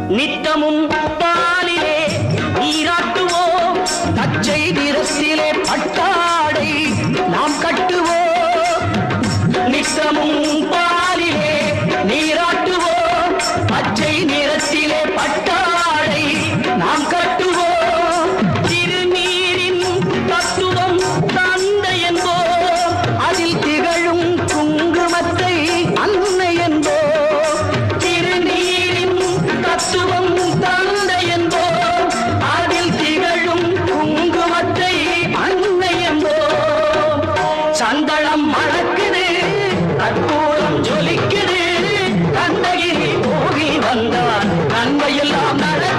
நித்தமும் பாலிலே நீராட்டுவோம், பச்சை நிறத்திலே பட்டாடை நாம் கட்டுவோம். நித்தமும் பாலிலே நீராட்டுவோம், பச்சை நிறத்திலே பட்டாடை நாம் கட்டுவோம். திருநீரின் தத்துவம் தந்தை என்போம், அதில் திகழும் குங்குமத்தை அன்னை என்போம். திருநீரின் தத்துவம் தந்தை என்போம், அதில் திகழும் குங்குமத்தை அன்னை என்போம். சந்தனம் மணக்குது, கற்பூரம் ஜொலிக்குது, கண்ணகிரி போகி வந்தார், நன்மையெல்லாம் நடக்குது.